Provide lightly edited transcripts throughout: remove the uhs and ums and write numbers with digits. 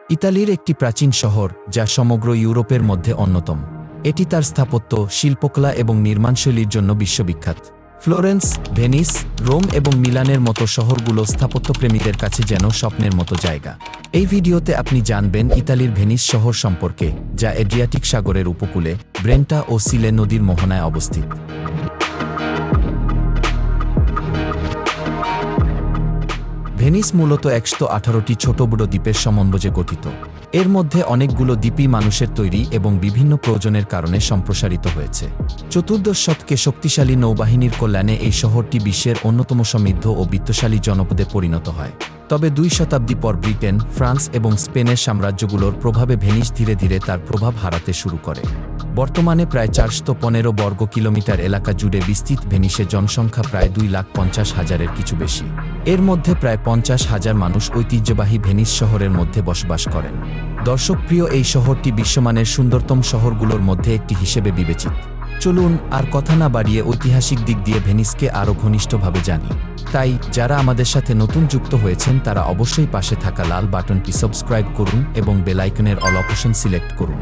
ইতালির একটি প্রাচীন শহর যা সমগ্র ইউরোপের মধ্যে অন্যতম। এটি তার স্থাপত্য, শিল্পকলা এবং নির্মাণশৈলীর জন্য বিশ্ববিখ্যাত। ফ্লোরেন্স, ভেনিস, রোম এবং মিলানের মতো শহরগুলো স্থাপত্যপ্রেমীদের কাছে যেন স্বপ্নের মতো জায়গা। এই ভিডিওতে আপনি জানবেন ইতালির ভেনিস শহর সম্পর্কে, যা এড্রিয়াটিক সাগরের উপকূলে ব্রেন্টা ও সিলে নদীর মোহনায় অবস্থিত। ভেনিস মূলত 118টি ছোট বড় দ্বীপের সমন্বয়ে গঠিত। এর মধ্যে অনেকগুলো দ্বীপই মানুষের তৈরি এবং বিভিন্ন প্রয়োজনের কারণে সম্প্রসারিত হয়েছে। চতুর্দশ শতকে শক্তিশালী নৌবাহিনীর কল্যাণে এই শহরটি বিশ্বের অন্যতম সমৃদ্ধ ও বিত্তশালী জনপদে পরিণত হয়। তবে 2 শতাব্দী পর ব্রিটেন, ফ্রান্স এবং স্পেনের সাম্রাজ্যগুলোর প্রভাবে ভেনিস ধীরে ধীরে তার প্রভাব হারাতে শুরু করে। বর্তমানে প্রায় 415 বর্গ কিলোমিটার এলাকা জুড়ে বিস্তৃত ভেনিসে জনসংখ্যা প্রায় 2,50,000-এর কিছু বেশি। এর মধ্যে প্রায় 50,000 মানুষ ঐতিহ্যবাহী ভেনিস শহরের মধ্যে বসবাস করেন। দর্শকপ্রিয় এই শহরটি বিশ্বমানের সুন্দরতম শহরগুলোর মধ্যে একটি হিসেবে বিবেচিত। চলুন আর কথা না বাড়িয়ে ঐতিহাসিক দিক দিয়ে ভেনিসকে আরও ঘনিষ্ঠভাবে জানি। তাই যারা আমাদের সাথে নতুন যুক্ত হয়েছেন তারা অবশ্যই পাশে থাকা লাল বাটনটি সাবস্ক্রাইব করুন এবং বেল আইকনের অল অপশন সিলেক্ট করুন।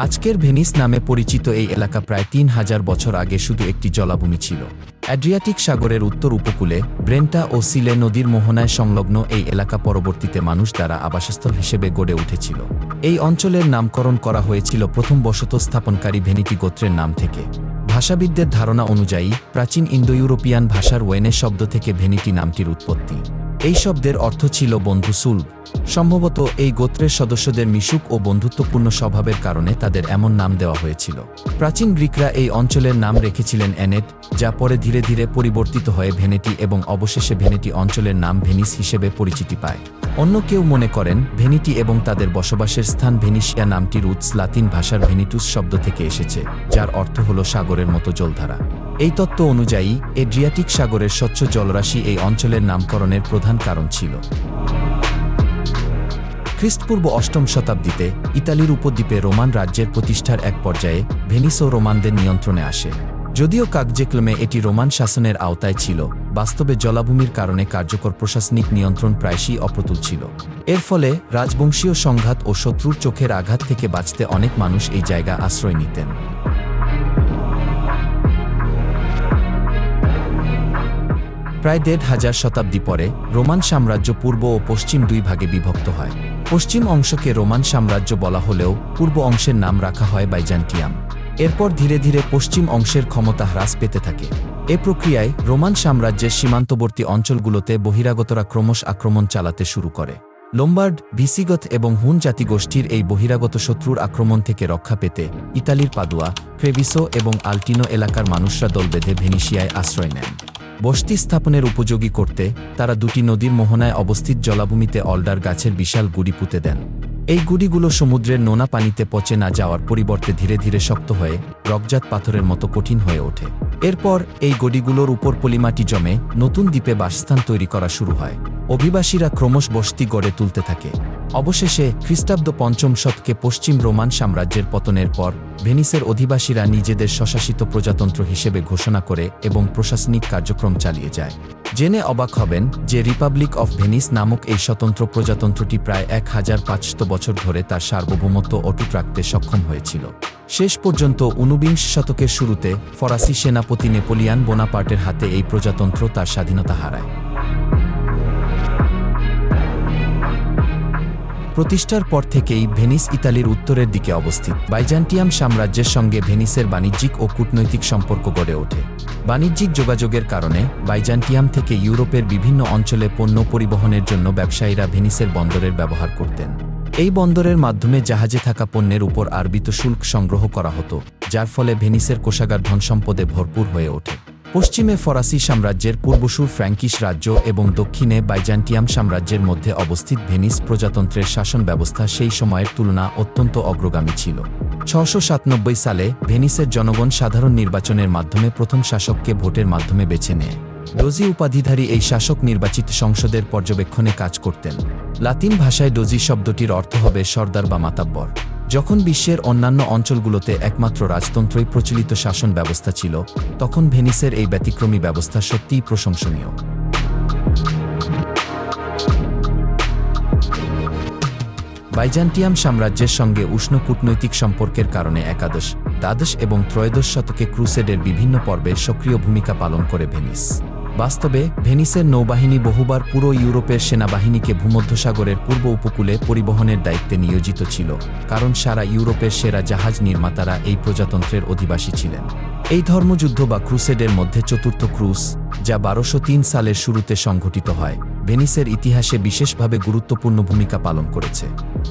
আজকের ভেনিস নামে পরিচিত এই এলাকা প্রায় 3000 বছর আগে শুধু একটি জলাভূমি ছিল। অ্যাড্রিয়াটিক সাগরের উত্তর উপকূলে ব্রেন্টা ও সিলে নদীর মোহনায় সংলগ্ন এই এলাকা পরবর্তীতে মানুষ দ্বারা আবাসস্থল হিসেবে গড়ে উঠেছিল। এই অঞ্চলের নামকরণ করা হয়েছিল প্রথম বসত স্থাপনকারী ভেনিটি গোত্রের নাম থেকে। ভাষাবিদদের ধারণা অনুযায়ী প্রাচীন ইন্দো ইউরোপিয়ান ভাষার ওয়েনে শব্দ থেকে ভেনিটি নামটির উৎপত্তি। এই শব্দের অর্থ ছিল বন্ধু সুলভ। সম্ভবত এই গোত্রের সদস্যদের মিশুক ও বন্ধুত্বপূর্ণ স্বভাবের কারণে তাদের এমন নাম দেওয়া হয়েছিল। প্রাচীন গ্রিকরা এই অঞ্চলের নাম রেখেছিলেন অ্যানেট, যা পরে ধীরে ধীরে পরিবর্তিত হয়ে ভেনেটি এবং অবশেষে ভেনেটি অঞ্চলের নাম ভেনিস হিসেবে পরিচিতি পায়। অন্য কেউ মনে করেন ভেনিটি এবং তাদের বসবাসের স্থান ভেনিসিয়া নামটির উৎস লাতিন ভাষার ভেনিটুস শব্দ থেকে এসেছে, যার অর্থ হল সাগরের মতো জলধারা। এই তত্ত্ব অনুযায়ী এড্রিয়াটিক সাগরের স্বচ্ছ জলরাশি এই অঞ্চলের নামকরণের প্রধান কারণ ছিল। খ্রিস্টপূর্ব 8ম শতাব্দীতে ইতালির উপদ্বীপে রোমান রাজ্যের প্রতিষ্ঠার এক পর্যায়ে ভেনিসও রোমানদের নিয়ন্ত্রণে আসে। যদিও কাগজেক্লমে এটি রোমান শাসনের আওতায় ছিল, বাস্তবে জলাভূমির কারণে কার্যকর প্রশাসনিক নিয়ন্ত্রণ প্রায়শই অপ্রতুল ছিল। এর ফলে রাজবংশীয় সংঘাত ও শত্রুর চোখের আঘাত থেকে বাঁচতে অনেক মানুষ এই জায়গা আশ্রয় নিতেন। প্রায় 1,500 শতাব্দী পরে রোমান সাম্রাজ্য পূর্ব ও পশ্চিম 2 ভাগে বিভক্ত হয়। পশ্চিম অংশকে রোমান সাম্রাজ্য বলা হলেও পূর্ব অংশের নাম রাখা হয় বাইজান্টিয়াম। এরপর ধীরে ধীরে পশ্চিম অংশের ক্ষমতা হ্রাস পেতে থাকে। এ প্রক্রিয়ায় রোমান সাম্রাজ্যের সীমান্তবর্তী অঞ্চলগুলোতে বহিরাগতরা ক্রমশ আক্রমণ চালাতে শুরু করে। লোম্বার্ড, ভিসিগত এবং হুন জাতিগোষ্ঠীর এই বহিরাগত শত্রুর আক্রমণ থেকে রক্ষা পেতে ইতালির পাদুয়া, ট্রেভিসো এবং আল্টিনো এলাকার মানুষরা দল বেঁধে ভেনিসিয়ায় আশ্রয় নেন। বসতি স্থাপনের উপযোগী করতে তারা 2টি নদীর মোহনায় অবস্থিত জলাভূমিতে অলডার গাছের বিশাল গুড়ি পুঁতে দেন। এই গুড়িগুলো সমুদ্রের নোনা পানিতে পচে না যাওয়ার পরিবর্তে ধীরে ধীরে শক্ত হয়ে রকজাত পাথরের মতো কঠিন হয়ে ওঠে। এরপর এই গড়িগুলোর উপর পলিমাটি জমে নতুন দ্বীপে বাসস্থান তৈরি করা শুরু হয়। অভিবাসীরা ক্রমশ বসতি গড়ে তুলতে থাকে। অবশেষে খ্রিস্টাব্দ 5ম শতকে পশ্চিম রোমান সাম্রাজ্যের পতনের পর ভেনিসের অধিবাসীরা নিজেদের স্বশাসিত প্রজাতন্ত্র হিসেবে ঘোষণা করে এবং প্রশাসনিক কার্যক্রম চালিয়ে যায়। জেনে অবাক হবেন যে রিপাবলিক অফ ভেনিস নামক এই স্বতন্ত্র প্রজাতন্ত্রটি প্রায় 1500 বছর ধরে তার সার্বভৌমত্ব অটুট রাখতে সক্ষম হয়েছিল। শেষ পর্যন্ত 19বিংশ শতকের শুরুতে ফরাসি সেনাপতি নেপোলিয়ান বোনাপার্টের হাতে এই প্রজাতন্ত্র তার স্বাধীনতা হারায়। প্রতিষ্ঠার পর থেকেই ভেনিস ইতালির উত্তরের দিকে অবস্থিত। বাইজান্টিয়াম সাম্রাজ্যের সঙ্গে ভেনিসের বাণিজ্যিক ও কূটনৈতিক সম্পর্ক গড়ে ওঠে। বাণিজ্যিক যোগাযোগের কারণে বাইজান্টিয়াম থেকে ইউরোপের বিভিন্ন অঞ্চলে পণ্য পরিবহনের জন্য ব্যবসায়ীরা ভেনিসের বন্দরের ব্যবহার করতেন। এই বন্দরের মাধ্যমে জাহাজে থাকা পণ্যের উপর আরবিত শুল্ক সংগ্রহ করা হতো, যার ফলে ভেনিসের কোষাগার ধনসম্পদে ভরপুর হয়ে ওঠে। পশ্চিমে ফরাসি সাম্রাজ্যের পূর্বসূর ফ্র্যাঙ্কিশ রাজ্য এবং দক্ষিণে বাইজান্টিয়াম সাম্রাজ্যের মধ্যে অবস্থিত ভেনিস প্রজাতন্ত্রের শাসন ব্যবস্থা সেই সময়ের তুলনা অত্যন্ত অগ্রগামী ছিল। 697 সালে ভেনিসের জনগণ সাধারণ নির্বাচনের মাধ্যমে প্রথম শাসককে ভোটের মাধ্যমে বেছে নেয়। ডোজি উপাধিধারী এই শাসক নির্বাচিত সংসদের পর্যবেক্ষণে কাজ করতেন। লাতিন ভাষায় ডোজি শব্দটির অর্থ হবে সর্দার বা মাতাব্বর। যখন বিশ্বের অন্যান্য অঞ্চলগুলোতে একমাত্র রাজতন্ত্রই প্রচলিত শাসন ব্যবস্থা ছিল, তখন ভেনিসের এই ব্যতিক্রমী ব্যবস্থা সত্যিই প্রশংসনীয়। বাইজান্টিয়াম সাম্রাজ্যের সঙ্গে উষ্ণ কূটনৈতিক সম্পর্কের কারণে একাদশ, দ্বাদশ এবং ত্রয়োদশ শতকে ক্রুসেডের বিভিন্ন পর্বে সক্রিয় ভূমিকা পালন করে ভেনিস। বাস্তবে ভেনিসের নৌবাহিনী বহুবার পুরো ইউরোপের সেনাবাহিনীকে ভূমধ্যসাগরের পূর্ব উপকূলে পরিবহনের দায়িত্বে নিয়োজিত ছিল, কারণ সারা ইউরোপের সেরা জাহাজ নির্মাতারা এই প্রজাতন্ত্রের অধিবাসী ছিলেন। এই ধর্মযুদ্ধ বা ক্রুসেডের মধ্যে চতুর্থ ক্রুস, যা 1203 সালের শুরুতে সংঘটিত হয়, ভেনিসের ইতিহাসে বিশেষভাবে গুরুত্বপূর্ণ ভূমিকা পালন করেছে।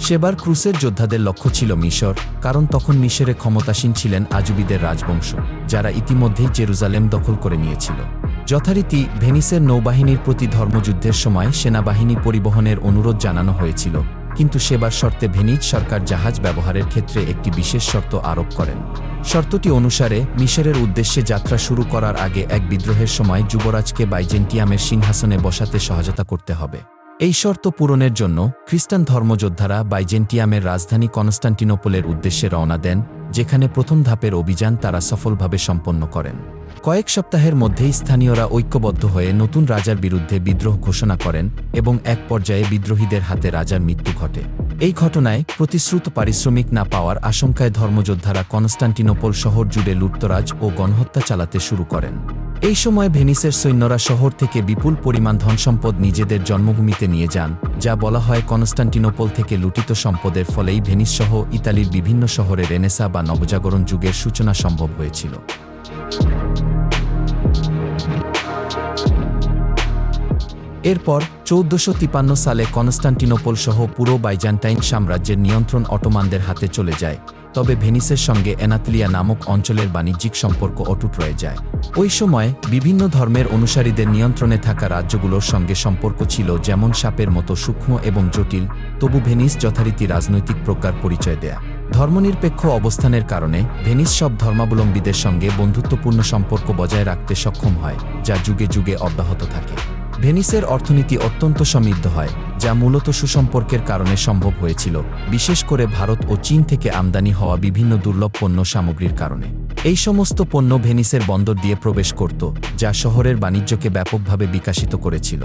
সেবার ক্রুসের যোদ্ধাদের লক্ষ্য ছিল মিশর, কারণ তখন মিশরে ক্ষমতাসীন ছিলেন আজুবিদের রাজবংশ, যারা ইতিমধ্যেই জেরুজালেম দখল করে নিয়েছিল। যথারীতি ভেনিসের নৌবাহিনীর প্রতি ধর্মযুদ্ধের সময় সেনাবাহিনী পরিবহনের অনুরোধ জানানো হয়েছিল, কিন্তু সেবার শর্তে ভেনিস সরকার জাহাজ ব্যবহারের ক্ষেত্রে একটি বিশেষ শর্ত আরোপ করেন। শর্তটি অনুসারে মিশরের উদ্দেশ্যে যাত্রা শুরু করার আগে এক বিদ্রোহের সময় যুবরাজকে বাইজেন্টিয়ামের সিংহাসনে বসাতে সহায়তা করতে হবে। এই শর্ত পূরণের জন্য খ্রিস্টান ধর্মযোদ্ধারা বাইজেন্টিয়ামের রাজধানী কনস্টান্টিনোপলের উদ্দেশ্যে রওনা দেন, যেখানে প্রথম ধাপের অভিযান তারা সফলভাবে সম্পন্ন করেন। কয়েক সপ্তাহের মধ্যেই স্থানীয়রা ঐক্যবদ্ধ হয়ে নতুন রাজার বিরুদ্ধে বিদ্রোহ ঘোষণা করেন এবং এক পর্যায়ে বিদ্রোহীদের হাতে রাজার মৃত্যু ঘটে। এই ঘটনায় প্রতিশ্রুত পারিশ্রমিক না পাওয়ার আশঙ্কায় ধর্মযোদ্ধারা কনস্টান্টিনোপল শহর জুড়ে লুটতরাজ ও গণহত্যা চালাতে শুরু করেন। এই সময় ভেনিসের সৈন্যরা শহর থেকে বিপুল পরিমাণ ধনসম্পদ নিজেদের জন্মভূমিতে নিয়ে যান, যা বলা হয় কনস্টান্টিনোপল থেকে লুটিত সম্পদের ফলেই ভেনিস সহ ইতালির বিভিন্ন শহরে রেনেসা বা নবজাগরণ যুগের সূচনা সম্ভব হয়েছিল। এরপর 1453 সালে কনস্টান্টিনোপল সহ পুরো বাইজান্টাইন সাম্রাজ্যের নিয়ন্ত্রণ অটোমানদের হাতে চলে যায়, তবে ভেনিসের সঙ্গে এনাতলিয়া নামক অঞ্চলের বাণিজ্যিক সম্পর্ক অটুট রয়ে যায়। ওই সময় বিভিন্ন ধর্মের অনুসারীদের নিয়ন্ত্রণে থাকা রাজ্যগুলোর সঙ্গে সম্পর্ক ছিল যেমন সাপের মতো সূক্ষ্ম এবং জটিল, তবু ভেনিস যথারীতি রাজনৈতিক প্রজ্ঞার পরিচয় দেয়া। ধর্মনিরপেক্ষ অবস্থানের কারণে ভেনিস সব ধর্মাবলম্বীদের সঙ্গে বন্ধুত্বপূর্ণ সম্পর্ক বজায় রাখতে সক্ষম হয়, যা যুগে যুগে অব্যাহত থাকে। ভেনিসের অর্থনীতি অত্যন্ত সমৃদ্ধ হয়, যা মূলত সুসম্পর্কের কারণে সম্ভব হয়েছিল, বিশেষ করে ভারত ও চীন থেকে আমদানি হওয়া বিভিন্ন দুর্লভ পণ্য সামগ্রীর কারণে। এই সমস্ত পণ্য ভেনিসের বন্দর দিয়ে প্রবেশ করত, যা শহরের বাণিজ্যকে ব্যাপকভাবে বিকশিত করেছিল।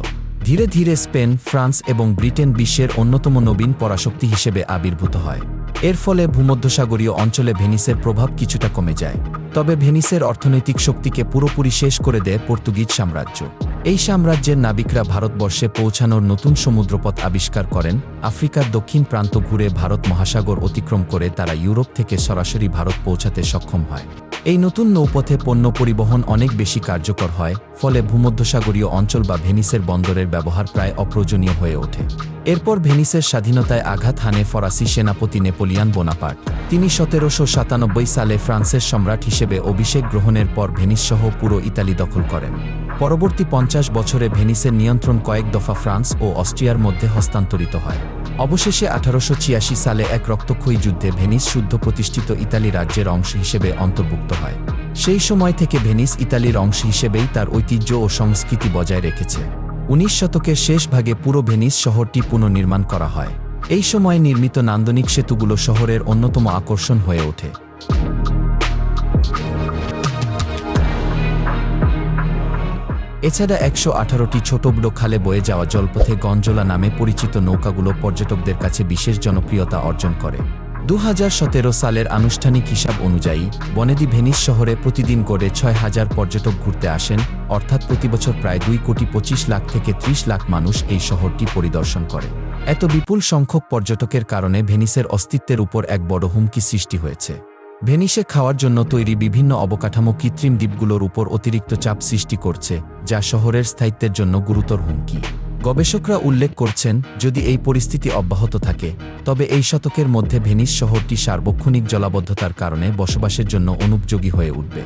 ধীরে ধীরে স্পেন, ফ্রান্স এবং ব্রিটেন বিশ্বের অন্যতম নবীন পরাশক্তি হিসেবে আবির্ভূত হয়। এর ফলে ভূমধ্যসাগরীয় অঞ্চলে ভেনিসের প্রভাব কিছুটা কমে যায়। তবে ভেনিসের অর্থনৈতিক শক্তিকে পুরোপুরি শেষ করে দেয় পর্তুগিজ সাম্রাজ্য। এই সাম্রাজ্যের নাবিকরা ভারতবর্ষে পৌঁছানোর নতুন সমুদ্রপথ আবিষ্কার করেন। আফ্রিকার দক্ষিণ প্রান্ত ঘুরে ভারত মহাসাগর অতিক্রম করে তারা ইউরোপ থেকে সরাসরি ভারত পৌঁছাতে সক্ষম হয়। এই নতুন নৌপথে পণ্য পরিবহন অনেক বেশি কার্যকর হয়, ফলে ভূমধ্যসাগরীয় অঞ্চল বা ভেনিসের বন্দরের ব্যবহার প্রায় অপ্রয়োজনীয় হয়ে ওঠে। এরপর ভেনিসের স্বাধীনতায় আঘাত হানে ফরাসি সেনাপতি নেপোলিয়ন বোনাপার্ট। তিনি 1797 সালে ফ্রান্সের সম্রাট হিসেবে অভিষেক গ্রহণের পর ভেনিস সহ পুরো ইতালি দখল করেন। পরবর্তী 50 বছরে ভেনিসের নিয়ন্ত্রণ কয়েক দফা ফ্রান্স ও অস্ট্রিয়ার মধ্যে হস্তান্তরিত হয়। অবশেষে 1886 সালে এক রক্তক্ষয়ী যুদ্ধে ভেনিস শুদ্ধ প্রতিষ্ঠিত ইতালি রাজ্যের অংশ হিসেবে অন্তর্ভুক্ত হয়। সেই সময় থেকে ভেনিস ইতালির অংশ হিসেবেই তার ঐতিহ্য ও সংস্কৃতি বজায় রেখেছে। 19 শতকের শেষ ভাগে পুরো ভেনিস শহরটি পুনর্নির্মাণ করা হয়। এই সময় নির্মিত নান্দনিক সেতুগুলো শহরের অন্যতম আকর্ষণ হয়ে ওঠে। এছাড়া 118টি ছোট বড় খালে বয়ে যাওয়া জলপথে গঞ্জোলা নামে পরিচিত নৌকাগুলো পর্যটকদের কাছে বিশেষ জনপ্রিয়তা অর্জন করে। 2017 সালের আনুষ্ঠানিক হিসাব অনুযায়ী বনেদি ভেনিস শহরে প্রতিদিন গড়ে 6,000 পর্যটক ঘুরতে আসেন, অর্থাৎ প্রতিবছর প্রায় 2,25 লাখ থেকে 30 লাখ মানুষ এই শহরটি পরিদর্শন করে। এত বিপুল সংখ্যক পর্যটকের কারণে ভেনিসের অস্তিত্বের উপর এক বড় হুমকি সৃষ্টি হয়েছে। ভেনিসে খাওয়ার জন্য তৈরি বিভিন্ন অবকাঠামো কৃত্রিম দ্বীপগুলোর উপর অতিরিক্ত চাপ সৃষ্টি করছে, যা শহরের স্থায়িত্বের জন্য গুরুতর হুমকি। গবেষকরা উল্লেখ করছেন, যদি এই পরিস্থিতি অব্যাহত থাকে, তবে এই শতকের মধ্যে ভেনিস শহরটি সার্বক্ষণিক জলাবদ্ধতার কারণে বসবাসের জন্য অনুপযোগী হয়ে উঠবে।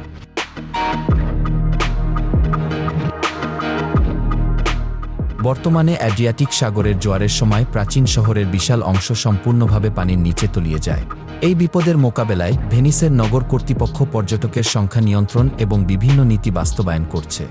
বর্তমানে অ্যাড্রিয়াটিক সাগরের জোয়ারের সময় প্রাচীন শহরের বিশাল অংশ সম্পূর্ণভাবে পানির নিচে তলিয়ে যায়। এই বিপদের মোকাবেলায় ভেনিসের নগর কর্তৃপক্ষ পর্যটকের সংখ্যা নিয়ন্ত্রণ এবং বিভিন্ন নীতি বাস্তবায়ন করছে।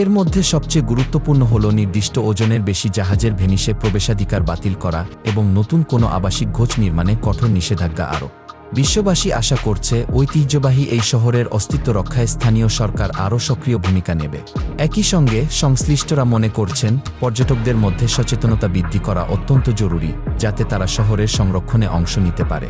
এর মধ্যে সবচেয়ে গুরুত্বপূর্ণ হল নির্দিষ্ট ওজনের বেশি জাহাজের ভেনিসে প্রবেশাধিকার বাতিল করা এবং নতুন কোনো আবাসিক ঘোষ নির্মাণে কঠোর নিষেধাজ্ঞা আরোপ। বিশ্ববাসী আশা করছে ঐতিহ্যবাহী এই শহরের অস্তিত্ব রক্ষায় স্থানীয় সরকার আরও সক্রিয় ভূমিকা নেবে। একই সঙ্গে সংশ্লিষ্টরা মনে করছেন পর্যটকদের মধ্যে সচেতনতা বৃদ্ধি করা অত্যন্ত জরুরি, যাতে তারা শহরের সংরক্ষণে অংশ নিতে পারে।